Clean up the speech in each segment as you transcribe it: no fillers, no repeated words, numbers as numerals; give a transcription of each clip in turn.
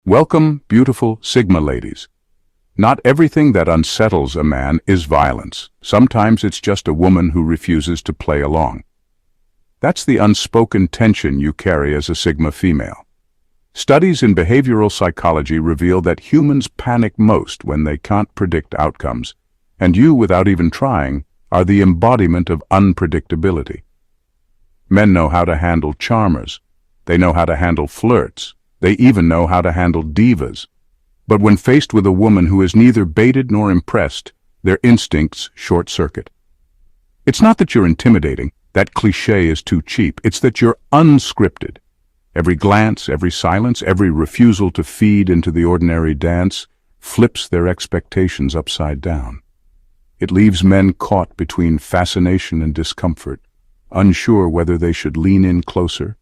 Welcome, beautiful Sigma ladies. Not everything that unsettles a man is violence. Sometimes it's just a woman who refuses to play along. That's the unspoken tension you carry as a Sigma female. Studies in behavioral psychology reveal that humans panic most when they can't predict outcomes, and you, without even trying, are the embodiment of unpredictability. Men know how to handle charmers. They know how to handle flirts. They even know how to handle divas. But when faced with a woman who is neither baited nor impressed, their instincts short-circuit. It's not that you're intimidating. That cliché is too cheap. It's that you're unscripted. Every glance, every silence, every refusal to feed into the ordinary dance flips their expectations upside down. It leaves men caught between fascination and discomfort, unsure whether they should lean in closer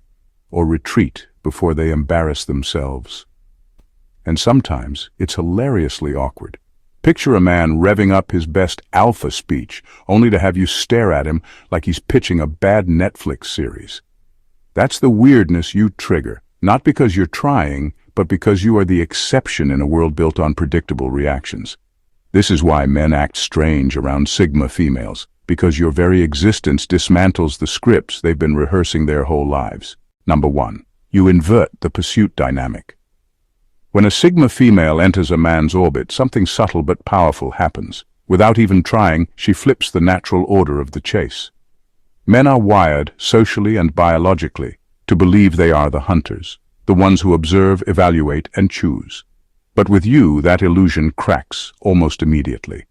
or retreat before they embarrass themselves. And sometimes it's hilariously awkward. Picture a man revving up his best alpha speech, only to have you stare at him like he's pitching a bad Netflix series. That's the weirdness you trigger, not because you're trying, but because you are the exception in a world built on predictable reactions. This is why men act strange around Sigma females, because your very existence dismantles the scripts they've been rehearsing their whole lives. Number 1. You invert the pursuit dynamic. When a Sigma female enters a man's orbit, something subtle but powerful happens. Without even trying, she flips the natural order of the chase. Men are wired, socially and biologically, to believe they are the hunters, the ones who observe, evaluate, and choose. But with you, that illusion cracks almost immediately.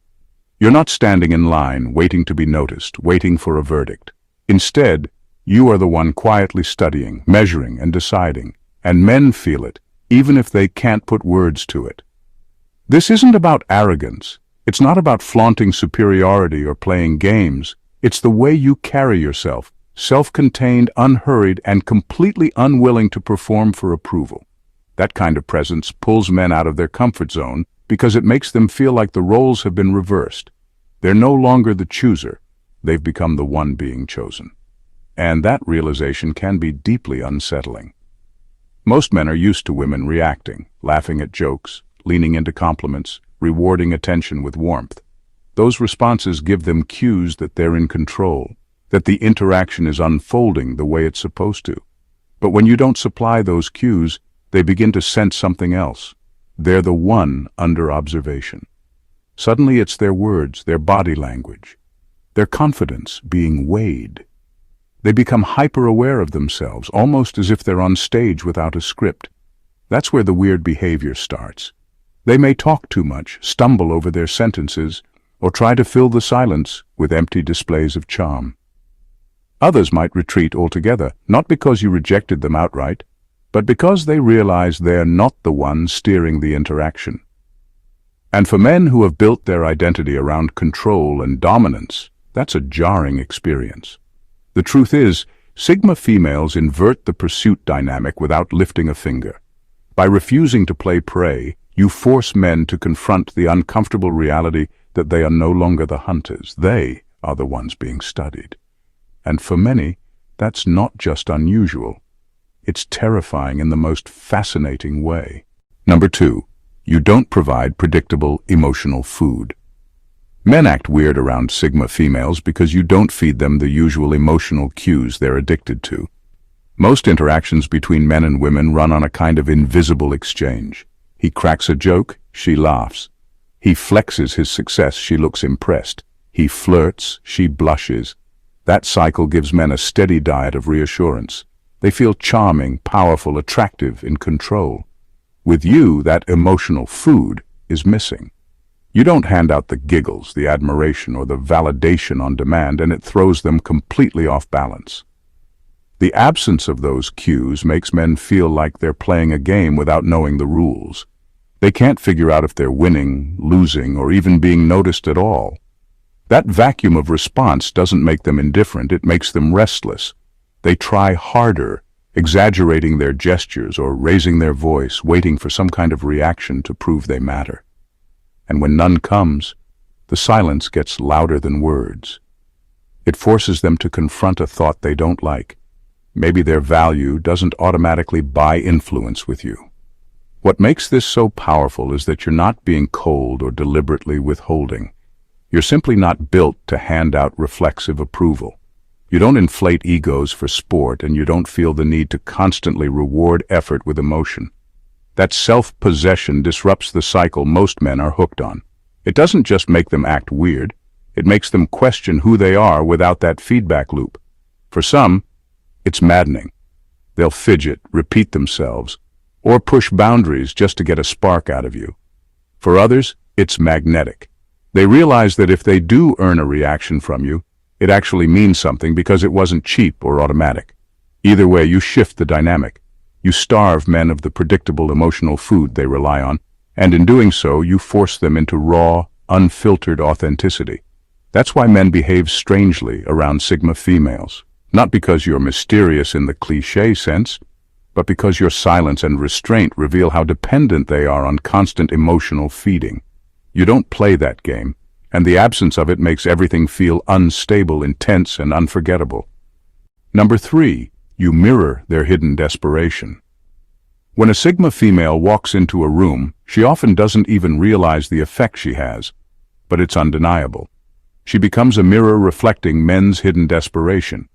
You're not standing in line, waiting to be noticed, waiting for a verdict. Instead, you are the one quietly studying, measuring, and deciding, and men feel it, even if they can't put words to it. This isn't about arrogance. It's not about flaunting superiority or playing games. It's the way you carry yourself, self-contained, unhurried, and completely unwilling to perform for approval. That kind of presence pulls men out of their comfort zone because it makes them feel like the roles have been reversed. They're no longer the chooser. They've become the one being chosen. And that realization can be deeply unsettling. Most men are used to women reacting, laughing at jokes, leaning into compliments, rewarding attention with warmth. Those responses give them cues that they're in control, that the interaction is unfolding the way it's supposed to. But when you don't supply those cues, they begin to sense something else. They're the one under observation. Suddenly it's their words, their body language, their confidence being weighed. They become hyper-aware of themselves, almost as if they're on stage without a script. That's where the weird behavior starts. They may talk too much, stumble over their sentences, or try to fill the silence with empty displays of charm. Others might retreat altogether, not because you rejected them outright, but because they realize they're not the one steering the interaction. And for men who have built their identity around control and dominance, that's a jarring experience. The truth is, Sigma females invert the pursuit dynamic without lifting a finger. By refusing to play prey, you force men to confront the uncomfortable reality that they are no longer the hunters. They are the ones being studied. And for many, that's not just unusual. It's terrifying in the most fascinating way. Number 2, you don't provide predictable emotional food. Men act weird around Sigma females because you don't feed them the usual emotional cues they're addicted to. Most interactions between men and women run on a kind of invisible exchange. He cracks a joke, she laughs. He flexes his success, she looks impressed. He flirts, she blushes. That cycle gives men a steady diet of reassurance. They feel charming, powerful, attractive, in control. With you, that emotional food is missing. You don't hand out the giggles, the admiration, or the validation on demand, and it throws them completely off balance. The absence of those cues makes men feel like they're playing a game without knowing the rules. They can't figure out if they're winning, losing, or even being noticed at all. That vacuum of response doesn't make them indifferent, it makes them restless. They try harder, exaggerating their gestures or raising their voice, waiting for some kind of reaction to prove they matter. And when none comes, the silence gets louder than words. It forces them to confront a thought they don't like. Maybe their value doesn't automatically buy influence with you. What makes this so powerful is that you're not being cold or deliberately withholding. You're simply not built to hand out reflexive approval. You don't inflate egos for sport, and you don't feel the need to constantly reward effort with emotion. That self-possession disrupts the cycle most men are hooked on. It doesn't just make them act weird, it makes them question who they are without that feedback loop. For some, it's maddening. They'll fidget, repeat themselves, or push boundaries just to get a spark out of you. For others, it's magnetic. They realize that if they do earn a reaction from you, it actually means something because it wasn't cheap or automatic. Either way, you shift the dynamic. You starve men of the predictable emotional food they rely on, and in doing so, you force them into raw, unfiltered authenticity. That's why men behave strangely around Sigma females. Not because you're mysterious in the cliché sense, but because your silence and restraint reveal how dependent they are on constant emotional feeding. You don't play that game, and the absence of it makes everything feel unstable, intense, and unforgettable. Number 3, you mirror their hidden desperation. When a Sigma female walks into a room, she often doesn't even realize the effect she has, but it's undeniable. She becomes a mirror reflecting men's hidden desperation.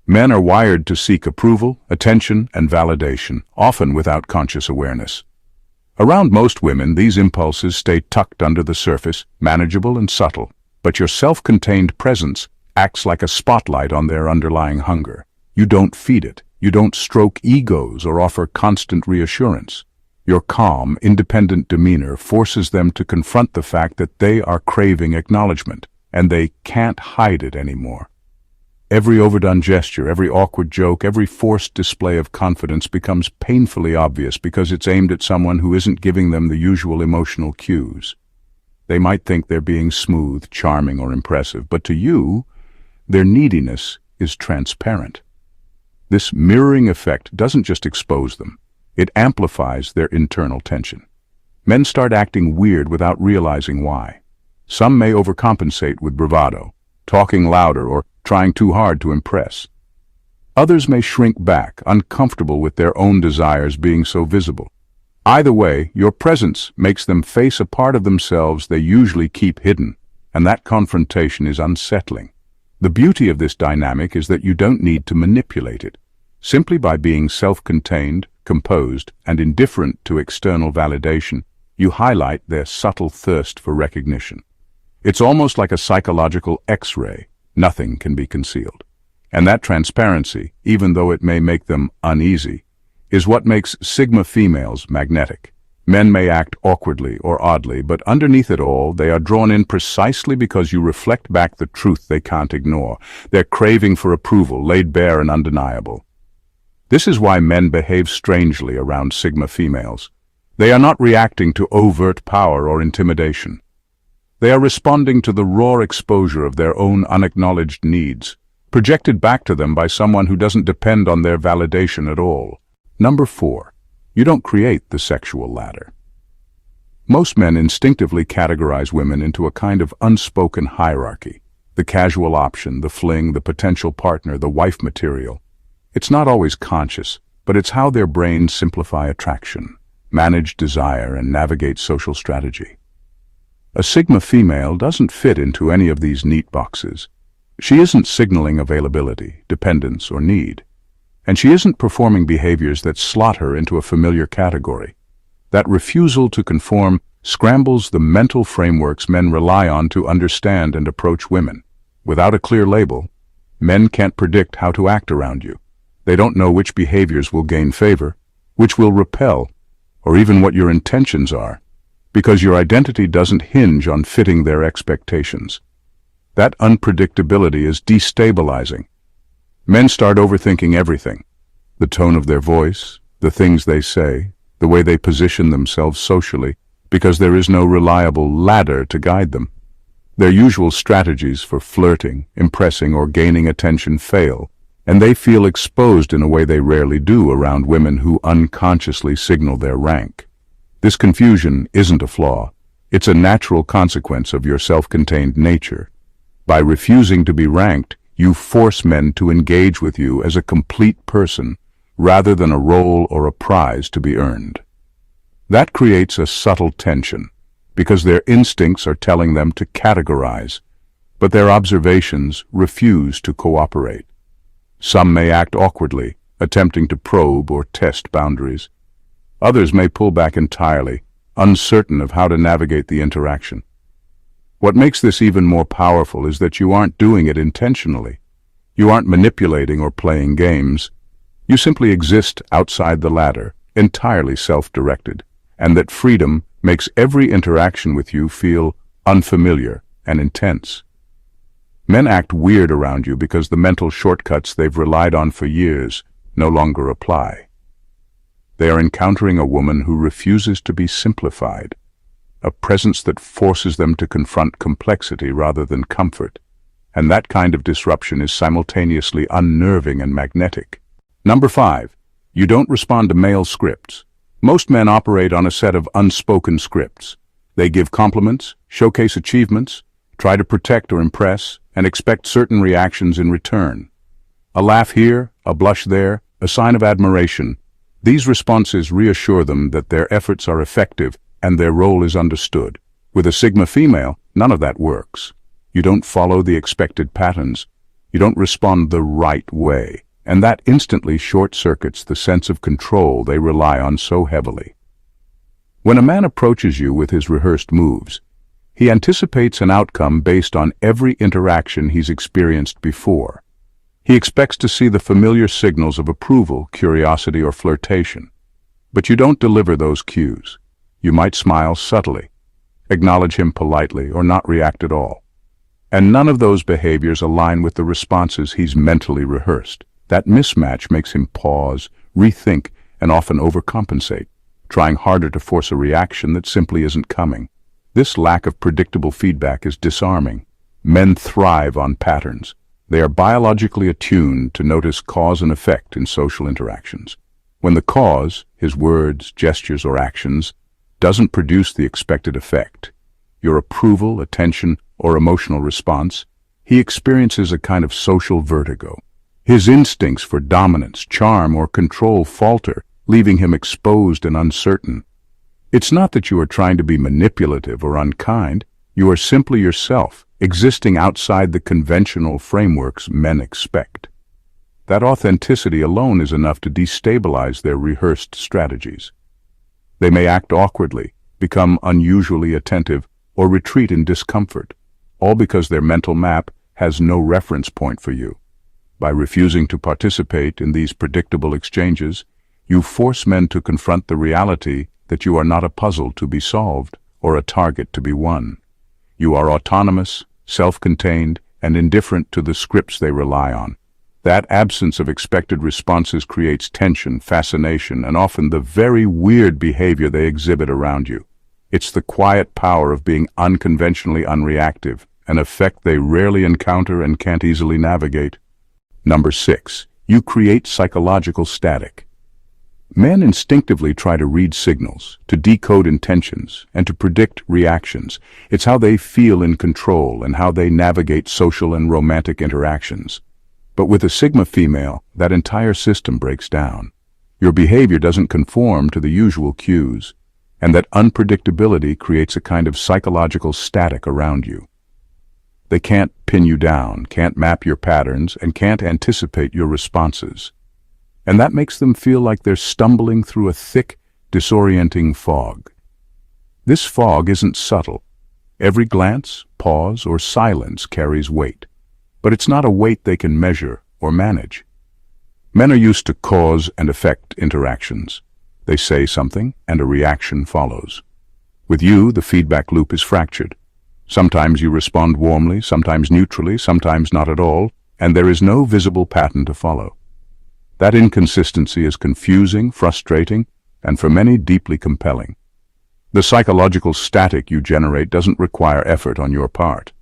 Men are wired to seek approval, attention, and validation, often without conscious awareness. Around most women, these impulses stay tucked under the surface, manageable and subtle, but your self-contained presence acts like a spotlight on their underlying hunger. You don't feed it. You don't stroke egos or offer constant reassurance. Your calm, independent demeanor forces them to confront the fact that they are craving acknowledgement, and they can't hide it anymore. Every overdone gesture, every awkward joke, every forced display of confidence becomes painfully obvious because it's aimed at someone who isn't giving them the usual emotional cues. They might think they're being smooth, charming, or impressive, but to you, their neediness is transparent. This mirroring effect doesn't just expose them, it amplifies their internal tension. Men start acting weird without realizing why. Some may overcompensate with bravado, talking louder or trying too hard to impress. Others may shrink back, uncomfortable with their own desires being so visible. Either way, your presence makes them face a part of themselves they usually keep hidden, and that confrontation is unsettling. The beauty of this dynamic is that you don't need to manipulate it. Simply by being self-contained, composed, and indifferent to external validation, you highlight their subtle thirst for recognition. It's almost like a psychological X-ray. Nothing can be concealed. And that transparency, even though it may make them uneasy, is what makes Sigma females magnetic. Men may act awkwardly or oddly, but underneath it all, they are drawn in precisely because you reflect back the truth they can't ignore. Their craving for approval, laid bare and undeniable. This is why men behave strangely around Sigma females. They are not reacting to overt power or intimidation. They are responding to the raw exposure of their own unacknowledged needs, projected back to them by someone who doesn't depend on their validation at all. Number 4. You don't create the sexual ladder. Most men instinctively categorize women into a kind of unspoken hierarchy. The casual option, the fling, the potential partner, the wife material. It's not always conscious, but it's how their brains simplify attraction, manage desire, and navigate social strategy. A Sigma female doesn't fit into any of these neat boxes. She isn't signaling availability, dependence, or need. And she isn't performing behaviors that slot her into a familiar category. That refusal to conform scrambles the mental frameworks men rely on to understand and approach women. Without a clear label, men can't predict how to act around you. They don't know which behaviors will gain favor, which will repel, or even what your intentions are, because your identity doesn't hinge on fitting their expectations. That unpredictability is destabilizing. Men start overthinking everything. The tone of their voice, the things they say, the way they position themselves socially, because there is no reliable ladder to guide them. Their usual strategies for flirting, impressing, or gaining attention fail, and they feel exposed in a way they rarely do around women who unconsciously signal their rank. This confusion isn't a flaw. It's a natural consequence of your self-contained nature. By refusing to be ranked, you force men to engage with you as a complete person, rather than a role or a prize to be earned. That creates a subtle tension, because their instincts are telling them to categorize, but their observations refuse to cooperate. Some may act awkwardly, attempting to probe or test boundaries. Others may pull back entirely, uncertain of how to navigate the interaction. What makes this even more powerful is that you aren't doing it intentionally. You aren't manipulating or playing games. You simply exist outside the ladder, entirely self-directed, and that freedom makes every interaction with you feel unfamiliar and intense. Men act weird around you because the mental shortcuts they've relied on for years no longer apply. They are encountering a woman who refuses to be simplified, a presence that forces them to confront complexity rather than comfort, and that kind of disruption is simultaneously unnerving and magnetic. Number 5. You don't respond to male scripts. Most men operate on a set of unspoken scripts. They give compliments, showcase achievements, try to protect or impress, and expect certain reactions in return. A laugh here, a blush there, a sign of admiration. These responses reassure them that their efforts are effective and their role is understood. With a Sigma female, none of that works. You don't follow the expected patterns. You don't respond the right way. And that instantly short-circuits the sense of control they rely on so heavily. When a man approaches you with his rehearsed moves, he anticipates an outcome based on every interaction he's experienced before. He expects to see the familiar signals of approval, curiosity, or flirtation. But you don't deliver those cues. You might smile subtly, acknowledge him politely, or not react at all. And none of those behaviors align with the responses he's mentally rehearsed. That mismatch makes him pause, rethink, and often overcompensate, trying harder to force a reaction that simply isn't coming. This lack of predictable feedback is disarming. Men thrive on patterns. They are biologically attuned to notice cause and effect in social interactions. When the cause, his words, gestures, or actions, doesn't produce the expected effect, your approval, attention, or emotional response, he experiences a kind of social vertigo. His instincts for dominance, charm, or control falter, leaving him exposed and uncertain. It's not that you are trying to be manipulative or unkind. You are simply yourself, existing outside the conventional frameworks men expect. That authenticity alone is enough to destabilize their rehearsed strategies. They may act awkwardly, become unusually attentive, or retreat in discomfort, all because their mental map has no reference point for you. By refusing to participate in these predictable exchanges, you force men to confront the reality that you are not a puzzle to be solved or a target to be won. You are autonomous, self-contained, and indifferent to the scripts they rely on. That absence of expected responses creates tension, fascination, and often the very weird behavior they exhibit around you. It's the quiet power of being unconventionally unreactive, an effect they rarely encounter and can't easily navigate. Number 6. You create psychological static. Men instinctively try to read signals, to decode intentions, and to predict reactions. It's how they feel in control and how they navigate social and romantic interactions. But with a Sigma female, that entire system breaks down. Your behavior doesn't conform to the usual cues, and that unpredictability creates a kind of psychological static around you. They can't pin you down, can't map your patterns, and can't anticipate your responses. And that makes them feel like they're stumbling through a thick, disorienting fog. This fog isn't subtle. Every glance, pause, or silence carries weight. But it's not a weight they can measure or manage. Men are used to cause and effect interactions. They say something, and a reaction follows. With you, the feedback loop is fractured. Sometimes you respond warmly, sometimes neutrally, sometimes not at all, and there is no visible pattern to follow. That inconsistency is confusing, frustrating, and for many deeply compelling. The psychological static you generate doesn't require effort on your part.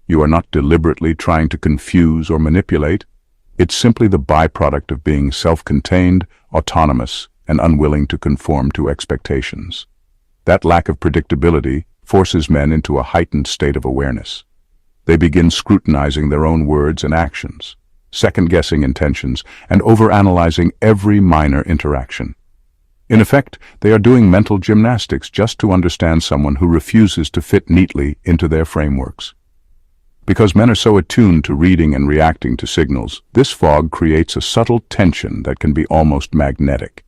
You are not deliberately trying to confuse or manipulate. It's simply the byproduct of being self-contained, autonomous, and unwilling to conform to expectations. That lack of predictability forces men into a heightened state of awareness. They begin scrutinizing their own words and actions, second-guessing intentions, and overanalyzing every minor interaction. In effect, they are doing mental gymnastics just to understand someone who refuses to fit neatly into their frameworks. Because men are so attuned to reading and reacting to signals, this fog creates a subtle tension that can be almost magnetic.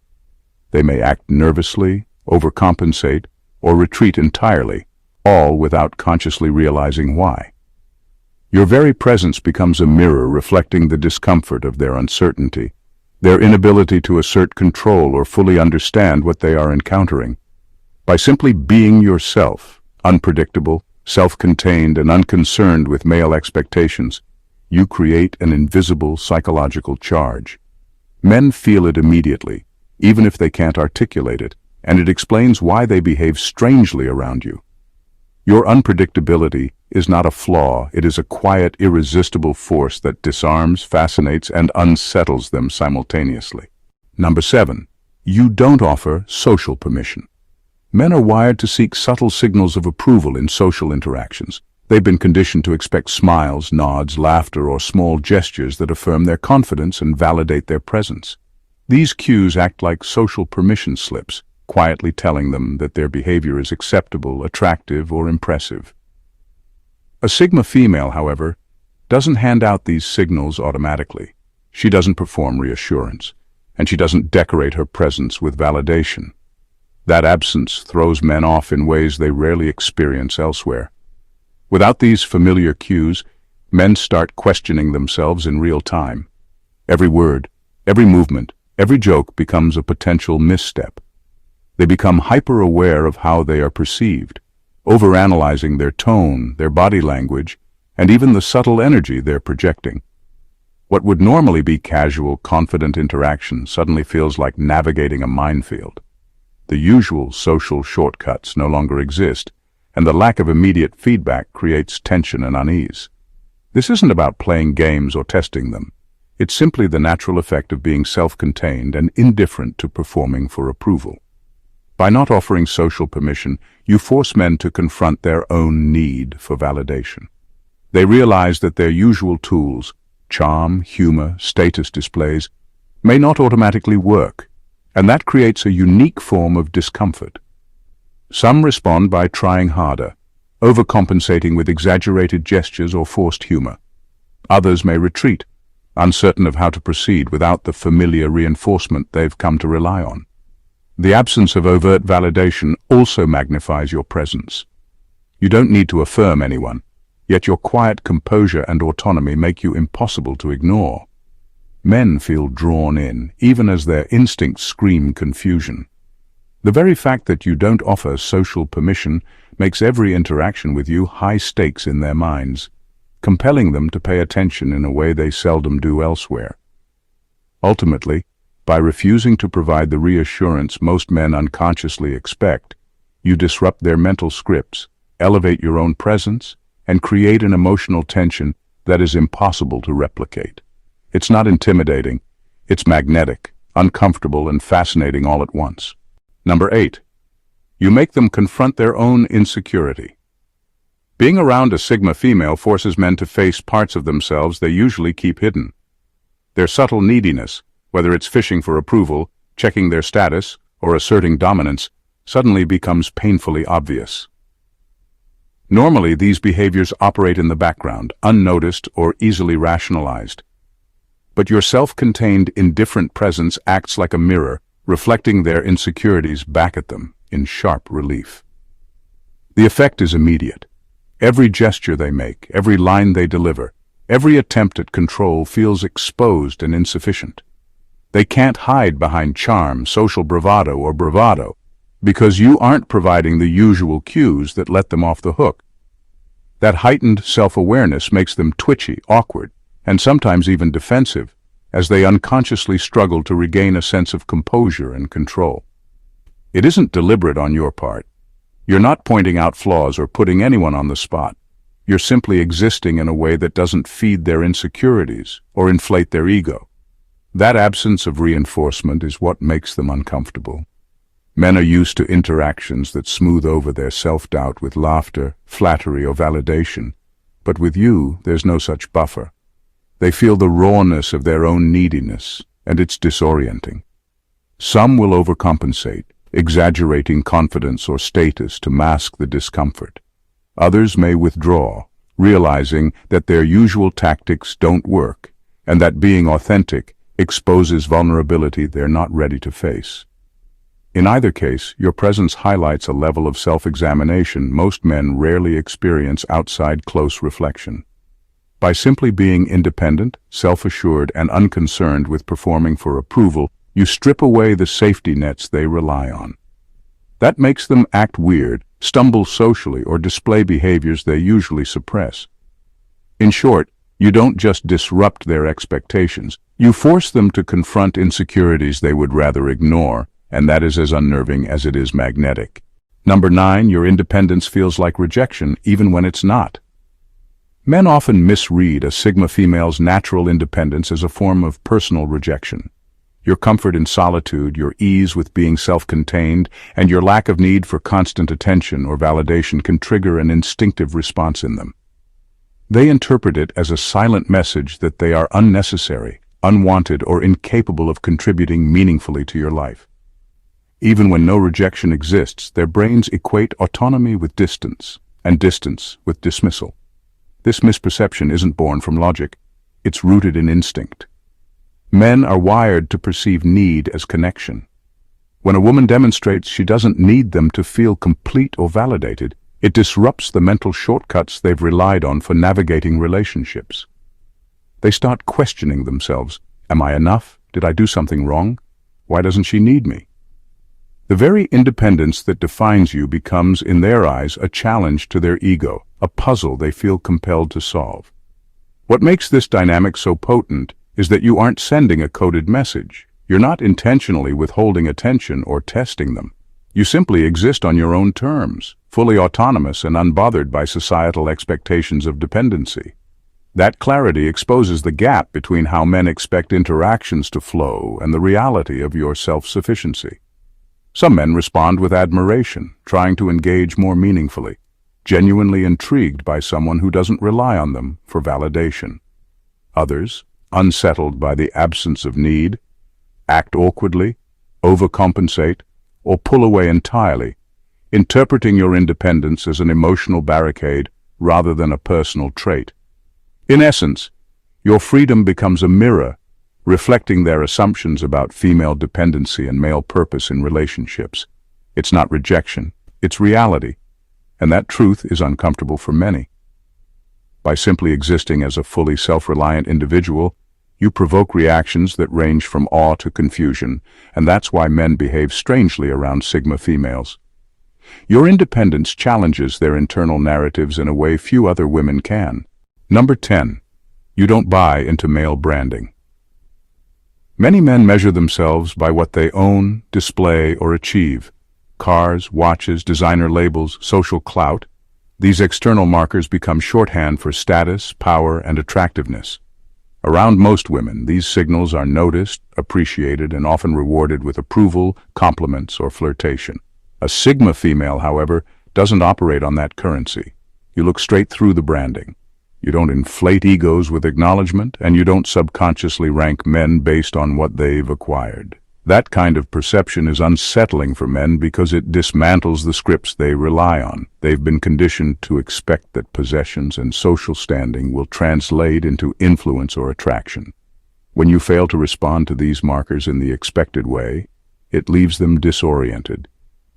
They may act nervously, overcompensate, or retreat entirely, all without consciously realizing why. Your very presence becomes a mirror reflecting the discomfort of their uncertainty, their inability to assert control or fully understand what they are encountering. By simply being yourself, unpredictable, self-contained, and unconcerned with male expectations, you create an invisible psychological charge. Men feel it immediately, even if they can't articulate it, and it explains why they behave strangely around you. Your unpredictability is not a flaw, it is a quiet, irresistible force that disarms, fascinates, and unsettles them simultaneously. Number 7. You don't offer social permission. Men are wired to seek subtle signals of approval in social interactions. They've been conditioned to expect smiles, nods, laughter, or small gestures that affirm their confidence and validate their presence. These cues act like social permission slips, quietly telling them that their behavior is acceptable, attractive, or impressive. A Sigma female, however, doesn't hand out these signals automatically. She doesn't perform reassurance, and she doesn't decorate her presence with validation. That absence throws men off in ways they rarely experience elsewhere. Without these familiar cues, men start questioning themselves in real time. Every word, every movement, every joke becomes a potential misstep. They become hyper-aware of how they are perceived, overanalyzing their tone, their body language, and even the subtle energy they're projecting. What would normally be casual, confident interaction suddenly feels like navigating a minefield. The usual social shortcuts no longer exist, and the lack of immediate feedback creates tension and unease. This isn't about playing games or testing them. It's simply the natural effect of being self-contained and indifferent to performing for approval. By not offering social permission, you force men to confront their own need for validation. They realize that their usual tools, charm, humor, status displays, may not automatically work, and that creates a unique form of discomfort. Some respond by trying harder, overcompensating with exaggerated gestures or forced humor. Others may retreat, uncertain of how to proceed without the familiar reinforcement they've come to rely on. The absence of overt validation also magnifies your presence. You don't need to affirm anyone, yet your quiet composure and autonomy make you impossible to ignore. Men feel drawn in, even as their instincts scream confusion. The very fact that you don't offer social permission makes every interaction with you high stakes in their minds, compelling them to pay attention in a way they seldom do elsewhere. Ultimately, by refusing to provide the reassurance most men unconsciously expect, you disrupt their mental scripts, elevate your own presence, and create an emotional tension that is impossible to replicate. It's not intimidating, it's magnetic, uncomfortable, and fascinating all at once. Number 8. You make them confront their own insecurity. Being around a Sigma female forces men to face parts of themselves they usually keep hidden. Their subtle neediness, whether it's fishing for approval, checking their status, or asserting dominance, suddenly becomes painfully obvious. Normally, these behaviors operate in the background, unnoticed or easily rationalized. But your self-contained, indifferent presence acts like a mirror, reflecting their insecurities back at them in sharp relief. The effect is immediate. Every gesture they make, every line they deliver, every attempt at control feels exposed and insufficient. They can't hide behind charm, social bravado, or bravado, because you aren't providing the usual cues that let them off the hook. That heightened self-awareness makes them twitchy, awkward, and sometimes even defensive, as they unconsciously struggle to regain a sense of composure and control. It isn't deliberate on your part. You're not pointing out flaws or putting anyone on the spot. You're simply existing in a way that doesn't feed their insecurities or inflate their ego. That absence of reinforcement is what makes them uncomfortable. Men are used to interactions that smooth over their self-doubt with laughter, flattery, or validation, but with you, there's no such buffer. They feel the rawness of their own neediness, and it's disorienting. Some will overcompensate, exaggerating confidence or status to mask the discomfort. Others may withdraw, realizing that their usual tactics don't work, and that being authentic exposes vulnerability they're not ready to face. In either case, your presence highlights a level of self-examination most men rarely experience outside close reflection. By simply being independent, self-assured, and unconcerned with performing for approval, you strip away the safety nets they rely on. That makes them act weird, stumble socially, or display behaviors they usually suppress. In short, you don't just disrupt their expectations, you force them to confront insecurities they would rather ignore, and that is as unnerving as it is magnetic. Number 9, your independence feels like rejection even when it's not. Men often misread a Sigma female's natural independence as a form of personal rejection. Your comfort in solitude, your ease with being self-contained, and your lack of need for constant attention or validation can trigger an instinctive response in them. They interpret it as a silent message that they are unnecessary, unwanted, or incapable of contributing meaningfully to your life. Even when no rejection exists, their brains equate autonomy with distance, and distance with dismissal. This misperception isn't born from logic. It's rooted in instinct. Men are wired to perceive need as connection. When a woman demonstrates she doesn't need them to feel complete or validated, it disrupts the mental shortcuts they've relied on for navigating relationships. They start questioning themselves. Am I enough? Did I do something wrong? Why doesn't she need me? The very independence that defines you becomes, in their eyes, a challenge to their ego, a puzzle they feel compelled to solve. What makes this dynamic so potent is that you aren't sending a coded message. You're not intentionally withholding attention or testing them. You simply exist on your own terms, fully autonomous and unbothered by societal expectations of dependency. That clarity exposes the gap between how men expect interactions to flow and the reality of your self-sufficiency. Some men respond with admiration, trying to engage more meaningfully, genuinely intrigued by someone who doesn't rely on them for validation. Others, unsettled by the absence of need, act awkwardly, overcompensate, or pull away entirely, interpreting your independence as an emotional barricade rather than a personal trait. In essence, your freedom becomes a mirror, reflecting their assumptions about female dependency and male purpose in relationships. It's not rejection, it's reality, and that truth is uncomfortable for many. By simply existing as a fully self-reliant individual, you provoke reactions that range from awe to confusion, and that's why men behave strangely around Sigma females. Your independence challenges their internal narratives in a way few other women can. Number 10. You don't buy into male branding. Many men measure themselves by what they own, display, or achieve. Cars, watches, designer labels, social clout. These external markers become shorthand for status, power, and attractiveness. Around most women, these signals are noticed, appreciated, and often rewarded with approval, compliments, or flirtation. A Sigma female, however, doesn't operate on that currency. You look straight through the branding. You don't inflate egos with acknowledgement, and you don't subconsciously rank men based on what they've acquired. That kind of perception is unsettling for men because it dismantles the scripts they rely on. They've been conditioned to expect that possessions and social standing will translate into influence or attraction. When you fail to respond to these markers in the expected way, it leaves them disoriented.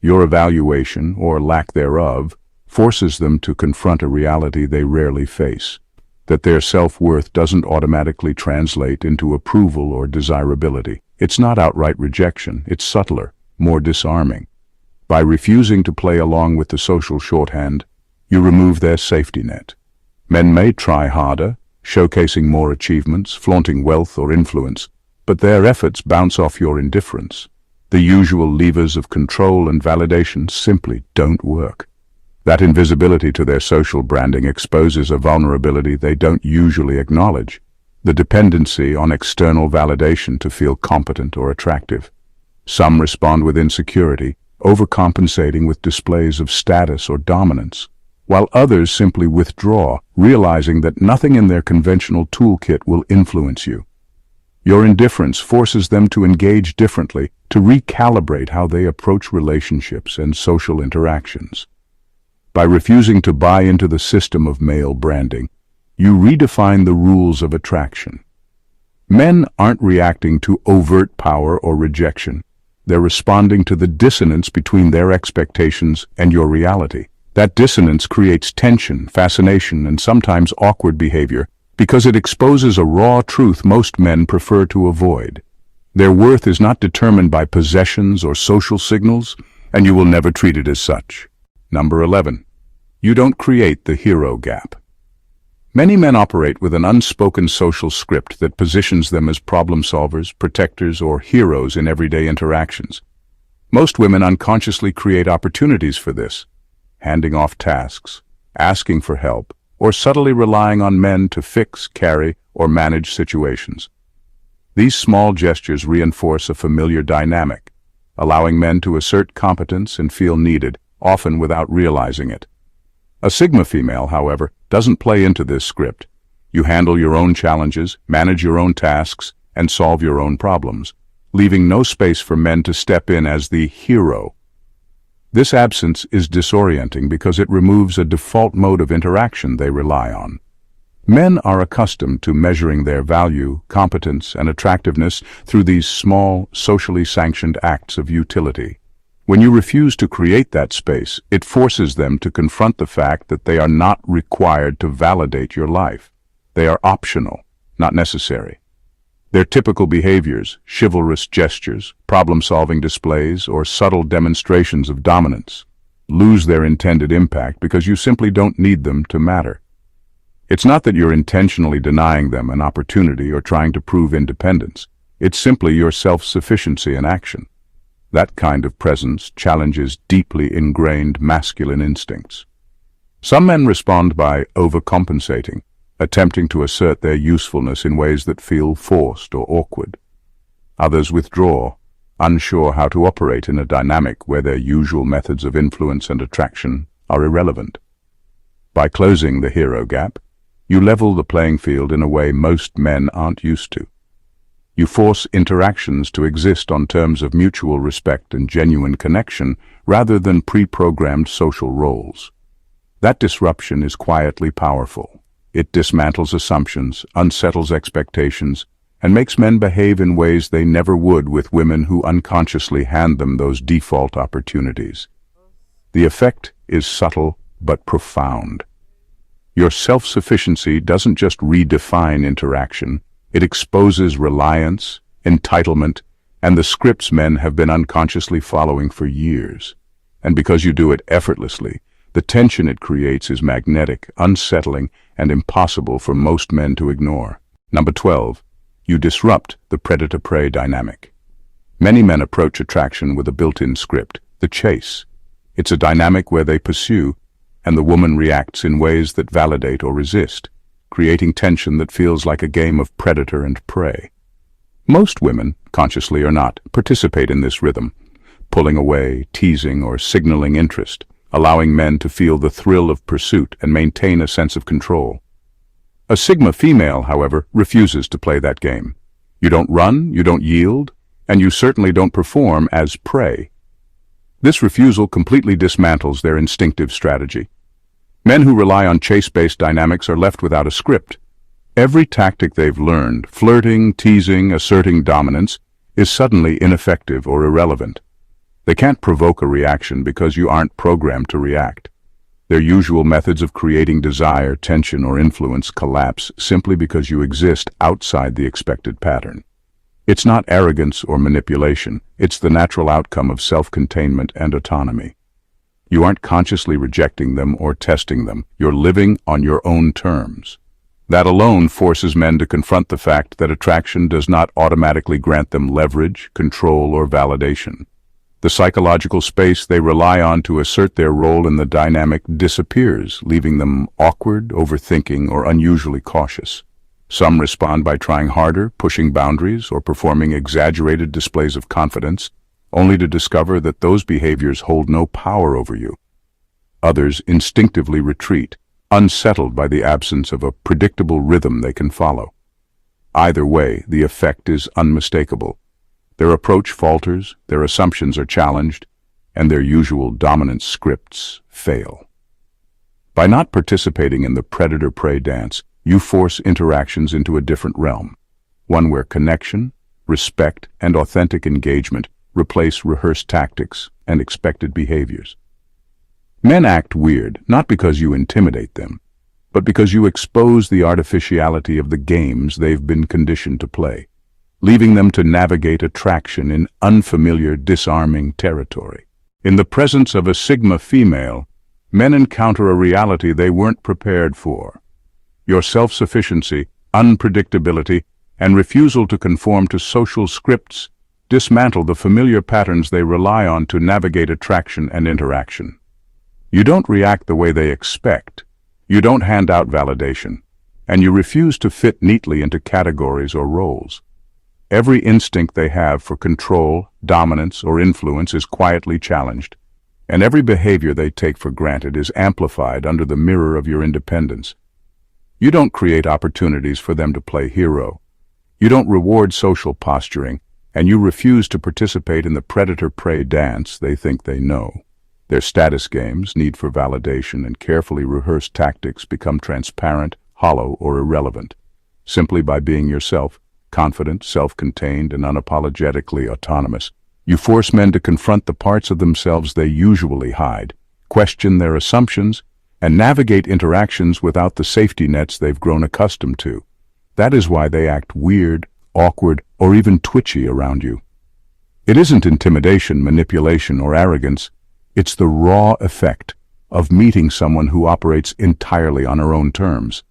Your evaluation, or lack thereof, forces them to confront a reality they rarely face, that their self-worth doesn't automatically translate into approval or desirability. It's not outright rejection, it's subtler, more disarming. By refusing to play along with the social shorthand, you remove their safety net. Men may try harder, showcasing more achievements, flaunting wealth or influence, but their efforts bounce off your indifference. The usual levers of control and validation simply don't work. That invisibility to their social branding exposes a vulnerability they don't usually acknowledge, the dependency on external validation to feel competent or attractive. Some respond with insecurity, overcompensating with displays of status or dominance, while others simply withdraw, realizing that nothing in their conventional toolkit will influence you. Your indifference forces them to engage differently, to recalibrate how they approach relationships and social interactions. By refusing to buy into the system of male branding, you redefine the rules of attraction. Men aren't reacting to overt power or rejection. They're responding to the dissonance between their expectations and your reality. That dissonance creates tension, fascination, and sometimes awkward behavior because it exposes a raw truth most men prefer to avoid. Their worth is not determined by possessions or social signals, and you will never treat it as such. Number 11. You don't create the hero gap. Many men operate with an unspoken social script that positions them as problem solvers, protectors, or heroes in everyday interactions. Most women unconsciously create opportunities for this, handing off tasks, asking for help, or subtly relying on men to fix, carry, or manage situations. These small gestures reinforce a familiar dynamic, allowing men to assert competence and feel needed, often without realizing it. A Sigma female, however, doesn't play into this script. You handle your own challenges, manage your own tasks, and solve your own problems, leaving no space for men to step in as the hero. This absence is disorienting because it removes a default mode of interaction they rely on. Men are accustomed to measuring their value, competence, and attractiveness through these small, socially sanctioned acts of utility. When you refuse to create that space, it forces them to confront the fact that they are not required to validate your life. They are optional, not necessary. Their typical behaviors, chivalrous gestures, problem-solving displays, or subtle demonstrations of dominance, lose their intended impact because you simply don't need them to matter. It's not that you're intentionally denying them an opportunity or trying to prove independence. It's simply your self-sufficiency in action. That kind of presence challenges deeply ingrained masculine instincts. Some men respond by overcompensating, attempting to assert their usefulness in ways that feel forced or awkward. Others withdraw, unsure how to operate in a dynamic where their usual methods of influence and attraction are irrelevant. By closing the hero gap, you level the playing field in a way most men aren't used to. You force interactions to exist on terms of mutual respect and genuine connection rather than pre-programmed social roles. That disruption is quietly powerful. It dismantles assumptions, unsettles expectations, and makes men behave in ways they never would with women who unconsciously hand them those default opportunities. The effect is subtle but profound. Your self-sufficiency doesn't just redefine interaction, it exposes reliance, entitlement, and the scripts men have been unconsciously following for years. And because you do it effortlessly, the tension it creates is magnetic, unsettling, and impossible for most men to ignore. Number 12. You disrupt the predator-prey dynamic. Many men approach attraction with a built-in script, the chase. It's a dynamic where they pursue, and the woman reacts in ways that validate or resist, creating tension that feels like a game of predator and prey. Most women, consciously or not, participate in this rhythm, pulling away, teasing, or signaling interest, allowing men to feel the thrill of pursuit and maintain a sense of control. A Sigma female, however, refuses to play that game. You don't run, you don't yield, and you certainly don't perform as prey. This refusal completely dismantles their instinctive strategy. Men who rely on chase-based dynamics are left without a script. Every tactic they've learned, flirting, teasing, asserting dominance, is suddenly ineffective or irrelevant. They can't provoke a reaction because you aren't programmed to react. Their usual methods of creating desire, tension, or influence collapse simply because you exist outside the expected pattern. It's not arrogance or manipulation, it's the natural outcome of self-containment and autonomy. You aren't consciously rejecting them or testing them, you're living on your own terms. That alone forces men to confront the fact that attraction does not automatically grant them leverage, control, or validation. The psychological space they rely on to assert their role in the dynamic disappears, leaving them awkward, overthinking, or unusually cautious. Some respond by trying harder, pushing boundaries, or performing exaggerated displays of confidence, only to discover that those behaviors hold no power over you. Others instinctively retreat, unsettled by the absence of a predictable rhythm they can follow. Either way, the effect is unmistakable. Their approach falters, their assumptions are challenged, and their usual dominant scripts fail. By not participating in the predator-prey dance, you force interactions into a different realm, one where connection, respect, and authentic engagement replace rehearsed tactics and expected behaviors. Men act weird, not because you intimidate them, but because you expose the artificiality of the games they've been conditioned to play, leaving them to navigate attraction in unfamiliar, disarming territory. In the presence of a Sigma female, men encounter a reality they weren't prepared for. Your self-sufficiency, unpredictability, and refusal to conform to social scripts dismantle the familiar patterns they rely on to navigate attraction and interaction. You don't react the way they expect. You don't hand out validation, and you refuse to fit neatly into categories or roles. Every instinct they have for control, dominance, or influence is quietly challenged, and every behavior they take for granted is amplified under the mirror of your independence. You don't create opportunities for them to play hero. You don't reward social posturing, and you refuse to participate in the predator-prey dance they think they know. Their status games, need for validation, and carefully rehearsed tactics become transparent, hollow, or irrelevant. Simply by being yourself, confident, self-contained, and unapologetically autonomous, you force men to confront the parts of themselves they usually hide, question their assumptions, and navigate interactions without the safety nets they've grown accustomed to. That is why they act weird, awkward, or even twitchy around you. It isn't intimidation, manipulation, or arrogance. It's the raw effect of meeting someone who operates entirely on her own terms.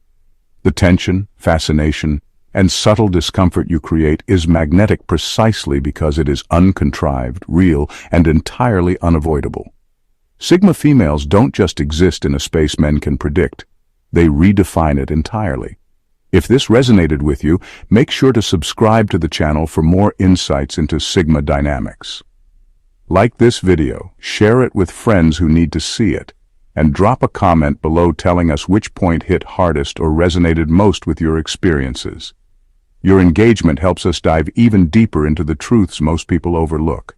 The tension, fascination, and subtle discomfort you create is magnetic precisely because it is uncontrived, real, and entirely unavoidable. Sigma females don't just exist in a space men can predict. They redefine it entirely. If this resonated with you, make sure to subscribe to the channel for more insights into Sigma dynamics. Like this video, share it with friends who need to see it, and drop a comment below telling us which point hit hardest or resonated most with your experiences. Your engagement helps us dive even deeper into the truths most people overlook.